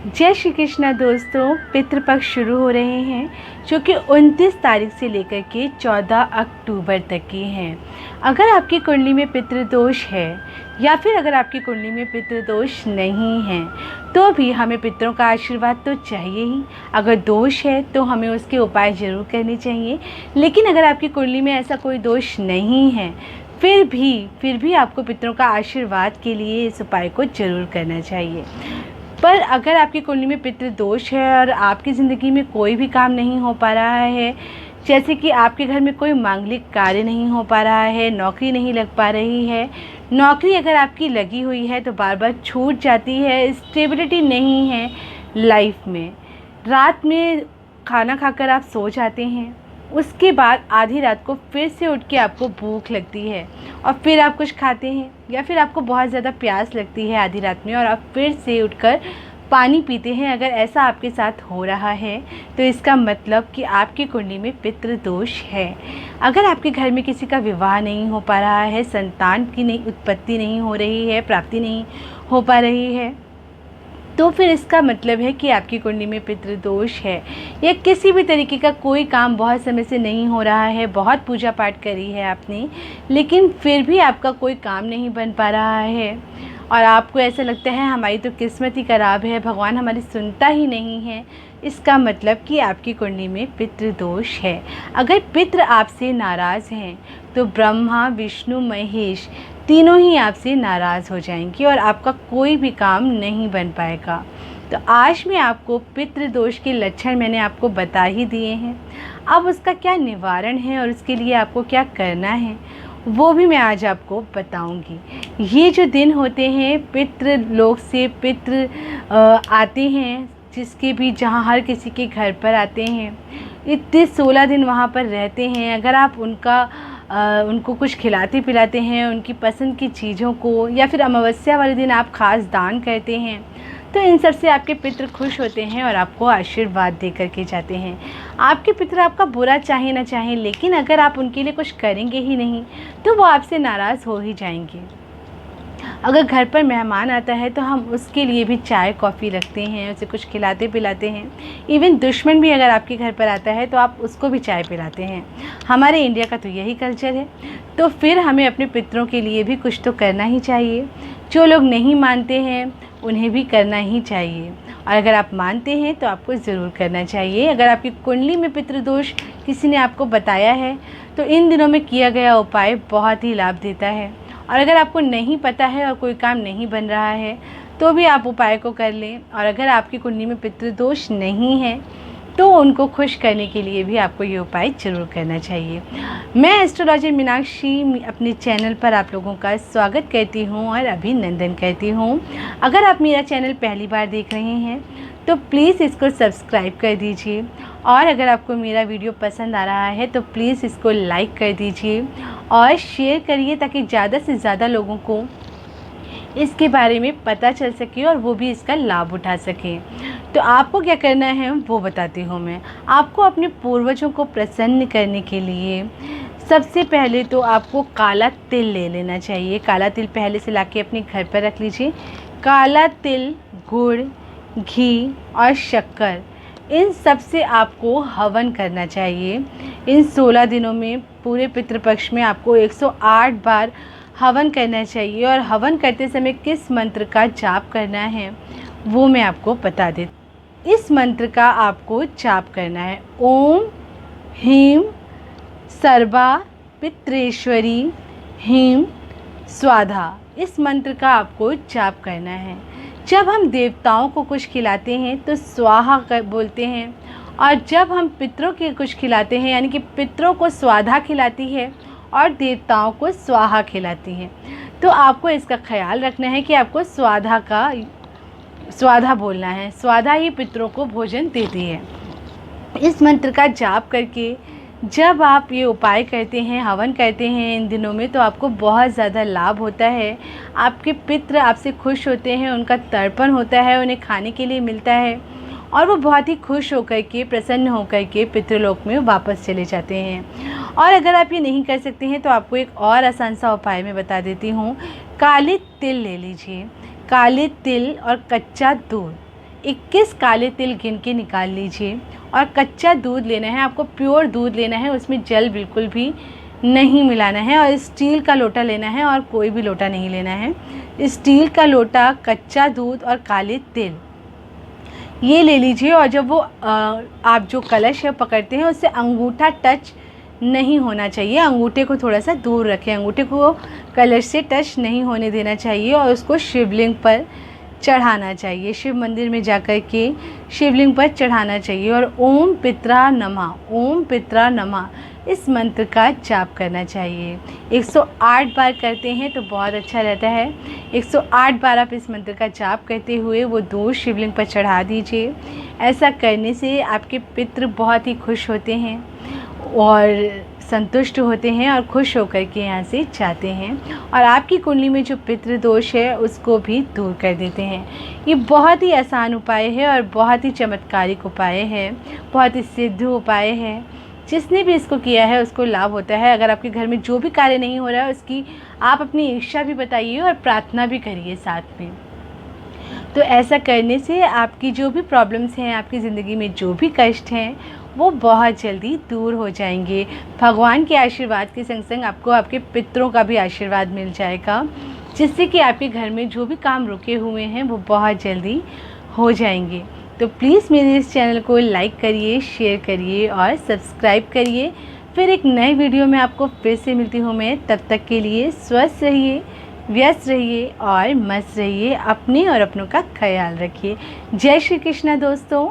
जय श्री कृष्णा दोस्तों। पितृपक्ष शुरू हो रहे हैं जो कि 29 तारीख से लेकर के 14 अक्टूबर तक की हैं। अगर आपकी कुंडली में पितृदोष है या फिर अगर आपकी कुंडली में पितृदोष नहीं है तो भी हमें पितरों का आशीर्वाद तो चाहिए ही। अगर दोष है तो हमें उसके उपाय ज़रूर करने चाहिए। लेकिन अगर आपकी कुंडली में ऐसा कोई दोष नहीं है फिर भी आपको पितरों का आशीर्वाद के लिए इस उपाय को ज़रूर करना चाहिए। पर अगर आपकी कुंडली में पितृदोष है और आपकी ज़िंदगी में कोई भी काम नहीं हो पा रहा है, जैसे कि आपके घर में कोई मांगलिक कार्य नहीं हो पा रहा है, नौकरी नहीं लग पा रही है, नौकरी अगर आपकी लगी हुई है तो बार बार छूट जाती है, स्टेबिलिटी नहीं है लाइफ में, रात में खाना खाकर आप सो जाते हैं, उसके बाद आधी रात को फिर से उठ के आपको भूख लगती है और फिर आप कुछ खाते हैं, या फिर आपको बहुत ज़्यादा प्यास लगती है आधी रात में और आप फिर से उठकर पानी पीते हैं। अगर ऐसा आपके साथ हो रहा है तो इसका मतलब कि आपकी कुंडली में पितृदोष है। अगर आपके घर में किसी का विवाह नहीं हो पा रहा है, संतान की उत्पत्ति नहीं हो रही है, प्राप्ति नहीं हो पा रही है, तो फिर इसका मतलब है कि आपकी कुंडली में पितृदोष है। या किसी भी तरीके का कोई काम बहुत समय से नहीं हो रहा है, बहुत पूजा पाठ करी है आपने लेकिन फिर भी आपका कोई काम नहीं बन पा रहा है और आपको ऐसा लगता है हमारी तो किस्मत ही खराब है, भगवान हमारी सुनता ही नहीं है, इसका मतलब कि आपकी कुंडली में पितृदोष है। अगर पितृ आपसे नाराज़ हैं तो ब्रह्मा, विष्णु, महेश तीनों ही आपसे नाराज़ हो जाएंगे और आपका कोई भी काम नहीं बन पाएगा। तो आज मैं आपको पितृदोष के लक्षण मैंने आपको बता ही दिए हैं। अब उसका क्या निवारण है और उसके लिए आपको क्या करना है वो भी मैं आज आपको बताऊंगी। ये जो दिन होते हैं पितृ लोक से पितृ आते हैं, जिसके भी जहाँ हर किसी के घर पर आते हैं, इतने 16 दिन वहाँ पर रहते हैं। अगर आप उनको कुछ खिलाते पिलाते हैं, उनकी पसंद की चीज़ों को, या फिर अमावस्या वाले दिन आप खास दान करते हैं तो इन सब से आपके पितृ खुश होते हैं और आपको आशीर्वाद दे कर के जाते हैं। आपके पितृ आपका बुरा चाहे ना चाहे, लेकिन अगर आप उनके लिए कुछ करेंगे ही नहीं तो वो आपसे नाराज़ हो ही जाएंगे। अगर घर पर मेहमान आता है तो हम उसके लिए भी चाय कॉफ़ी रखते हैं, उसे कुछ खिलाते पिलाते हैं। इवन दुश्मन भी अगर आपके घर पर आता है तो आप उसको भी चाय पिलाते हैं। हमारे इंडिया का तो यही कल्चर है। तो फिर हमें अपने पितरों के लिए भी कुछ तो करना ही चाहिए। जो लोग नहीं मानते हैं उन्हें भी करना ही चाहिए, और अगर आप मानते हैं तो आपको ज़रूर करना चाहिए। अगर आपकी कुंडली में पितृदोष किसी ने आपको बताया है तो इन दिनों में किया गया उपाय बहुत ही लाभ देता है। और अगर आपको नहीं पता है और कोई काम नहीं बन रहा है तो भी आप उपाय को कर लें। और अगर आपकी कुंडली में पितृदोष नहीं है तो उनको खुश करने के लिए भी आपको ये उपाय ज़रूर करना चाहिए। मैं एस्ट्रोलॉजर मीनाक्षी अपने चैनल पर आप लोगों का स्वागत करती हूँ और अभिनंदन करती हूँ। अगर आप मेरा चैनल पहली बार देख रहे हैं तो प्लीज़ इसको सब्सक्राइब कर दीजिए, और अगर आपको मेरा वीडियो पसंद आ रहा है तो प्लीज़ इसको लाइक कर दीजिए और शेयर करिए ताकि ज़्यादा से ज़्यादा लोगों को इसके बारे में पता चल सके और वो भी इसका लाभ उठा सकें। तो आपको क्या करना है वो बताती हूँ मैं। आपको अपने पूर्वजों को प्रसन्न करने के लिए सबसे पहले तो आपको काला तिल ले लेना चाहिए। काला तिल पहले से लाके अपने घर पर रख लीजिए। काला तिल, गुड़, घी और शक्कर, इन सब से आपको हवन करना चाहिए। इन 16 दिनों में पूरे पितृपक्ष में आपको 108 बार हवन करना चाहिए। और हवन करते समय किस मंत्र का जाप करना है वो मैं आपको बता देती। इस मंत्र का आपको जाप करना है ओम ह्रीं सर्वा पित्रेश्वरी ह्रीं स्वाधा। इस मंत्र का आपको जाप करना है। जब हम देवताओं को कुछ खिलाते हैं तो स्वाहा बोलते हैं, और जब हम पितरों के कुछ खिलाते हैं यानी कि पितरों को स्वाधा खिलाती है और देवताओं को स्वाहा खिलाती है। तो आपको इसका ख्याल रखना है कि आपको स्वाधा बोलना है। स्वाधा ही पितरों को भोजन देती है। इस मंत्र का जाप करके जब आप ये उपाय करते हैं, हवन करते हैं इन दिनों में, तो आपको बहुत ज़्यादा लाभ होता है। आपके पितृ आपसे खुश होते हैं, उनका तर्पण होता है, उन्हें खाने के लिए मिलता है और वो बहुत ही खुश होकर के, प्रसन्न होकर के पितृलोक में वापस चले जाते हैं। और अगर आप ये नहीं कर सकते हैं तो आपको एक और आसान सा उपाय मैं बता देती हूँ। काले तिल ले लीजिए। काले तिल और कच्चा दूध 21 काले तिल गिन के निकाल लीजिए और कच्चा दूध लेना है, आपको प्योर दूध लेना है, उसमें जल बिल्कुल भी नहीं मिलाना है और स्टील का लोटा लेना है और कोई भी लोटा नहीं लेना है। स्टील का लोटा, कच्चा दूध और काले तिल ये ले लीजिए और जब वो आप जो कलश है पकड़ते हैं उससे अंगूठा टच नहीं होना चाहिए, अंगूठे को थोड़ा सा दूर रखें, अंगूठे को कलश से टच नहीं होने देना चाहिए और उसको शिवलिंग पर चढ़ाना चाहिए, शिव मंदिर में जाकर के शिवलिंग पर चढ़ाना चाहिए और ओम पित्रा नमः, ओम पित्रा नमः इस मंत्र का जाप करना चाहिए। 108 बार करते हैं तो बहुत अच्छा रहता है। 108 बार आप इस मंत्र का जाप करते हुए वो दूध शिवलिंग पर चढ़ा दीजिए। ऐसा करने से आपके पितृ बहुत ही खुश होते हैं और संतुष्ट होते हैं और खुश होकर के यहाँ से जाते हैं और आपकी कुंडली में जो पितृ दोष है उसको भी दूर कर देते हैं। ये बहुत ही आसान उपाय है और बहुत ही चमत्कारिक उपाय है, बहुत ही सिद्ध उपाय है। जिसने भी इसको किया है उसको लाभ होता है। अगर आपके घर में जो भी कार्य नहीं हो रहा है उसकी आप अपनी इच्छा भी बताइए और प्रार्थना भी करिए साथ में। तो ऐसा करने से आपकी जो भी प्रॉब्लम्स हैं, आपकी ज़िंदगी में जो भी कष्ट हैं वो बहुत जल्दी दूर हो जाएंगे। भगवान के आशीर्वाद के संग संग आपको आपके पितरों का भी आशीर्वाद मिल जाएगा, जिससे कि आपके घर में जो भी काम रुके हुए हैं वो बहुत जल्दी हो जाएंगे। तो प्लीज़ मेरे इस चैनल को लाइक करिए, शेयर करिए और सब्सक्राइब करिए। फिर एक नए वीडियो में आपको फिर से मिलती हूँ मैं। तब तक के लिए स्वस्थ रहिए, व्यस्त रहिए और मस्त रहिए। अपने और अपनों का ख्याल रखिए। जय श्री कृष्णा दोस्तों।